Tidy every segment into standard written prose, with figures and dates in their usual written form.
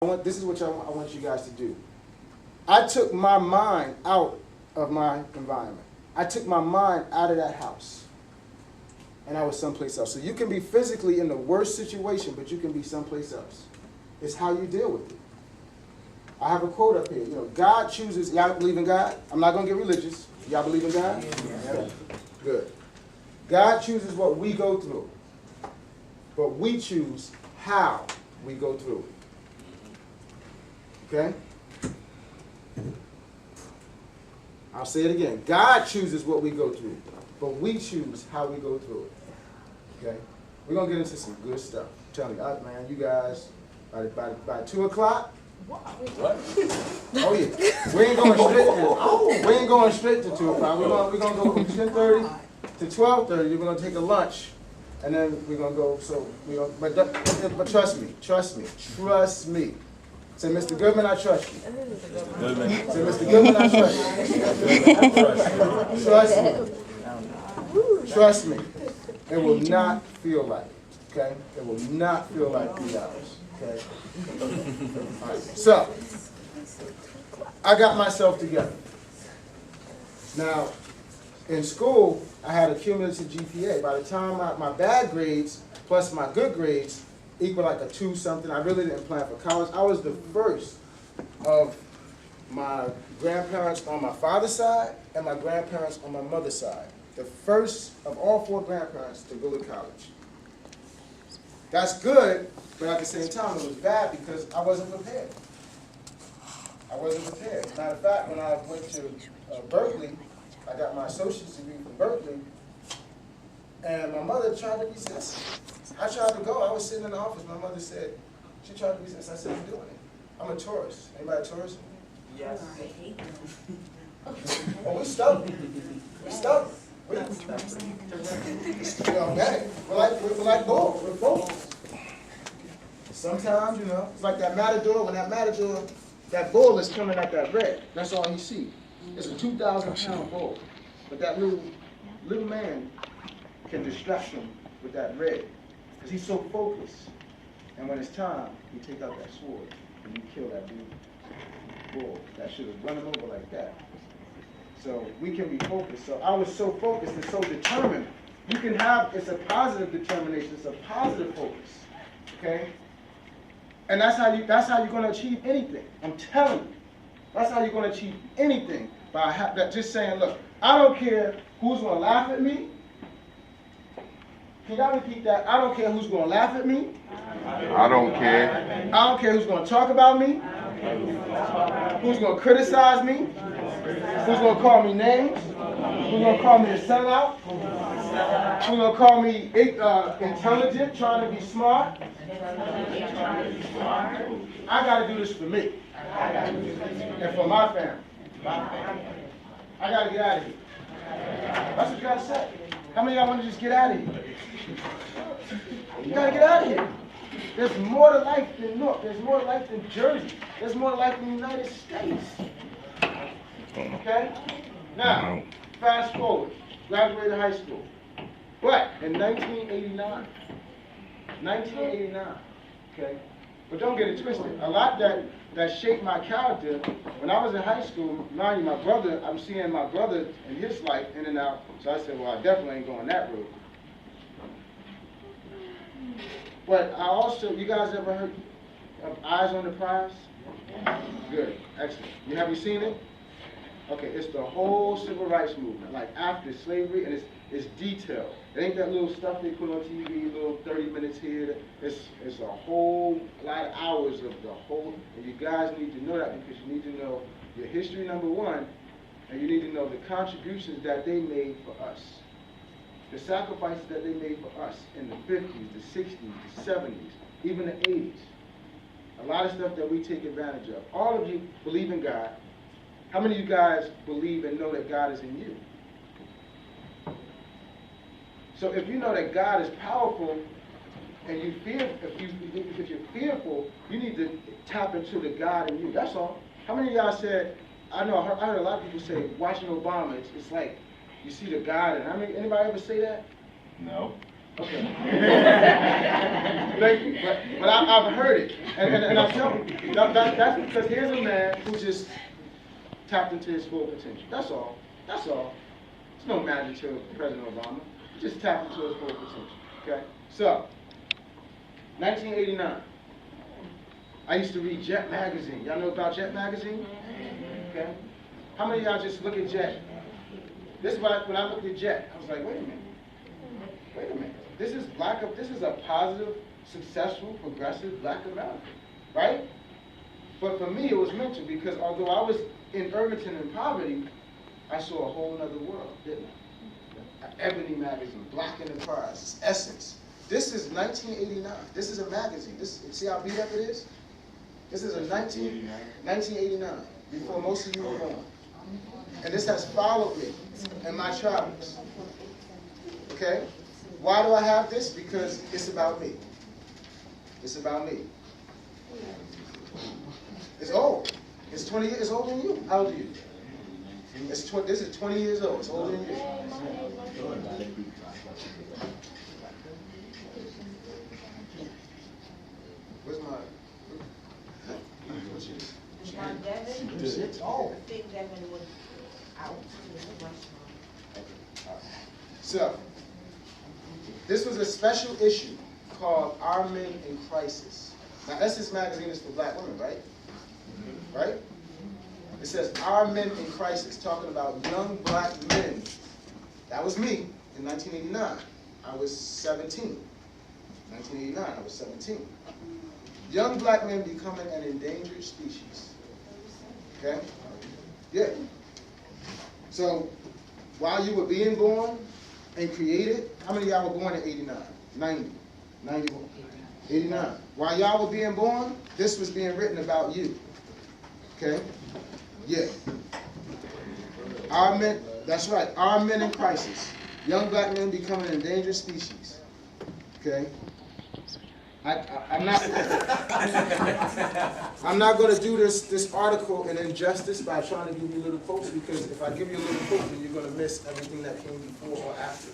This is what I want you guys to do. I took my mind out of my environment. I took my mind out of that house. And I was someplace else. So you can be physically in the worst situation, but you can be someplace else. It's how you deal with it. I have a quote up here. God chooses. Y'all believe in God? I'm not going to get religious. Y'all believe in God? Yeah. Good. God chooses what we go through. But we choose how we go through it. Okay? I'll say it again. God chooses what we go through, but we choose how we go through it. Okay? We're going to get into some good stuff. I'm telling you, man, you guys, by 2 o'clock. What? Oh, yeah. We ain't going straight to 2 o'clock. We're going to go from 10:30 to 12:30. We're going to take a lunch, and then we're going to go. So, but trust me. Say, Mr. Goodman, I trust you. Say, Mr. Goodman, I trust you. Trust me. It will not feel like it. Okay? It will not feel like 3 hours. Okay? All right. So, I got myself together. Now, in school, I had a cumulative GPA. By the time my bad grades plus my good grades equal like a 2 something. I really didn't plan for college. I was the first of my grandparents on my father's side and my grandparents on my mother's side. The first of all 4 grandparents to go to college. That's good, but at the same time it was bad because I wasn't prepared. Matter of fact, when I went to Berkeley, I got my associate's degree from Berkeley, and my mother tried to resist. I tried to go. I was sitting in the office. My mother said, she tried to resist. I said, I'm doing it. I'm a tourist. Anybody a tourist? Yes. Oh, we stubborn. We're like bulls. We're bulls. Sometimes, it's like that matador. When that bull is coming at that red, that's all he sees. It's a 2,000-pound bull. But that little man can distract him with that red. Because he's so focused. And when it's time, you take out that sword and you kill that big bull. That should have run him over like that. So we can be focused. So I was so focused and so determined. You can have, it's a positive determination, it's a positive focus. Okay? And that's how you're going to achieve anything. I'm telling you. That's how you're going to achieve anything. By just saying, look, I don't care who's going to laugh at me. Can y'all repeat that? I don't care who's going to laugh at me. I don't care. I don't care who's going to talk about me. Who's going to criticize me. Who's going to call me names. Who's going to call me a sellout. Who's going to call me intelligent, trying to be smart. I got to do this for me. And for my family. I got to get out of here. That's what you got to say. How many of y'all want to just get out of here? You got to get out of here. There's more to life than Newark. There's more to life than Jersey. There's more to life than the United States. Okay? Now, fast forward. Graduated high school. But in 1989, okay? But don't get it twisted. A lot that shaped my character, when I was in high school, mind you, I'm seeing my brother and his life in and out, so I said, well, I definitely ain't going that route. But I also, you guys ever heard of Eyes on the Prize? Good, excellent. Have you seen it? Okay, it's the whole civil rights movement, like after slavery, and it's detailed. It ain't that little stuff they put on TV, little 30 minutes here. It's a whole lot of hours of the whole, and you guys need to know that because you need to know your history, number one, and you need to know the contributions that they made for us. The sacrifices that they made for us in the 50s, the 60s, the 70s, even the 80s. A lot of stuff that we take advantage of. All of you believe in God. How many of you guys believe and know that God is in you? So if you know that God is powerful and you fear, if you're fearful, you need to tap into the God in you. That's all. How many of y'all said, I heard a lot of people say, watching Obama, it's like, you see the God, and anybody ever say that? No. Okay. Thank you. But I've heard it. And I tell you, that's because here's a man who just tapped into his full potential. That's all. That's all. There's no magic to President Obama. He just tapped into his full potential. Okay? So, 1989. I used to read Jet magazine. Y'all know about Jet magazine? Okay? How many of y'all just look at Jet? This is when I looked at Jet, I was like, wait a minute. Wait a minute. This is a positive, successful, progressive black America, right? But for me, it was mentioned because although I was in Irvington in poverty, I saw a whole other world, didn't I? Ebony magazine, Black Enterprise, Essence. This is 1989. This is a magazine. See how beat up it is? This is a 1989, before most of you were born. And this has followed me in my travels. Okay? Why do I have this? Because it's about me. It's about me. It's old. It's 20 years. It's older than you. How old are you? This is 20 years old. It's older than you. Where's my? Oh. So, this was a special issue called Our Men in Crisis. Now, Essence magazine is for black women, right? Right? It says Our Men in Crisis, talking about young black men. That was me in 1989. I was 17. 1989, I was 17. Young black men becoming an endangered species. Okay? Yeah. So, while you were being born and created, how many of y'all were born in 89? 90? 91? 89. While y'all were being born, this was being written about you. Okay? Yeah. Our men, that's right, Our Men in Crisis. Young black men becoming an endangered species. Okay? I'm not going to do this article an injustice by trying to give you little quotes, because if I give you a little quote, then you're going to miss everything that came before or after.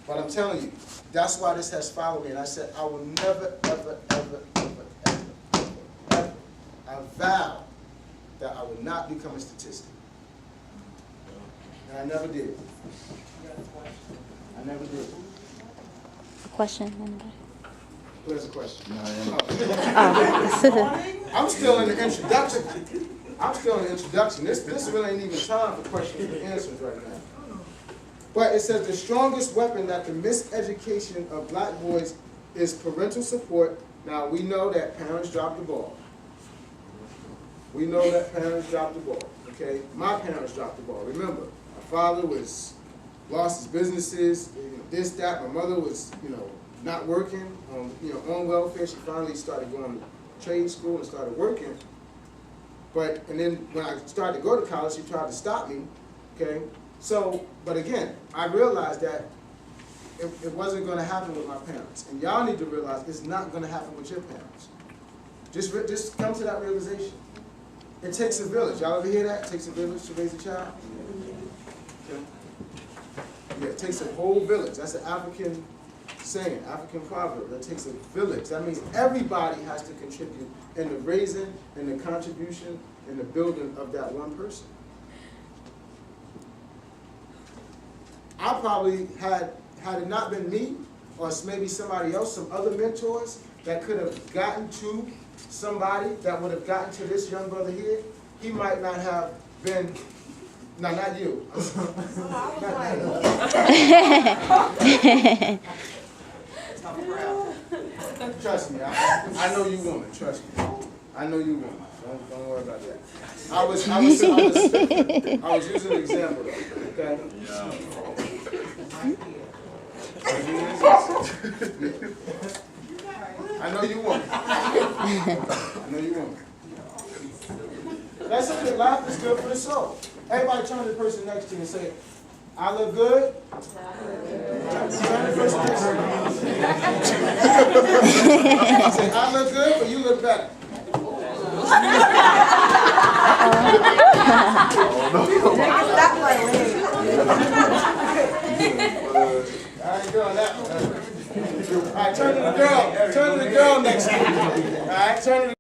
But I'm telling you, that's why this has followed me. And I said, I will never, ever, ever, ever, ever, ever, ever, I vow that I would not become a statistic. And I never did. I never did. Question, anybody? Who has a question? Oh. I'm still in the introduction. This really ain't even time for questions and answers right now. But it says the strongest weapon that the miseducation of black boys is parental support. Now, we know that parents drop the ball. We know that parents drop the ball, okay? My parents dropped the ball. Remember, my father lost his businesses, this, that. My mother was, not working, on welfare. She finally started going to trade school and started working. And then when I started to go to college, she tried to stop me, okay? So, but again, I realized that it wasn't going to happen with my parents. And y'all need to realize it's not going to happen with your parents. Just come to that realization. It takes a village. Y'all ever hear that? It takes a village to raise a child? Okay. Yeah, it takes a whole village. That's an African saying, African proverb. That takes a village. That means everybody has to contribute in the raising and the contribution and the building of that one person. I probably had it not been me, or maybe somebody else, some other mentors that could have gotten to somebody that would have gotten to this young brother here, he might not have been, no, not you. Trust me, I know you woman, trust me. I know you woman. Don't worry about that. I was using an example, okay? I know you woman. I know you woman. That's something. Life is good for the soul. Everybody turn to the person next to you and say, I look good. Turn to the person next to you. Say, I look good, but you look better. I ain't doing that one. All right, turn to the girl. Turn to the girl next to you. All right, turn to the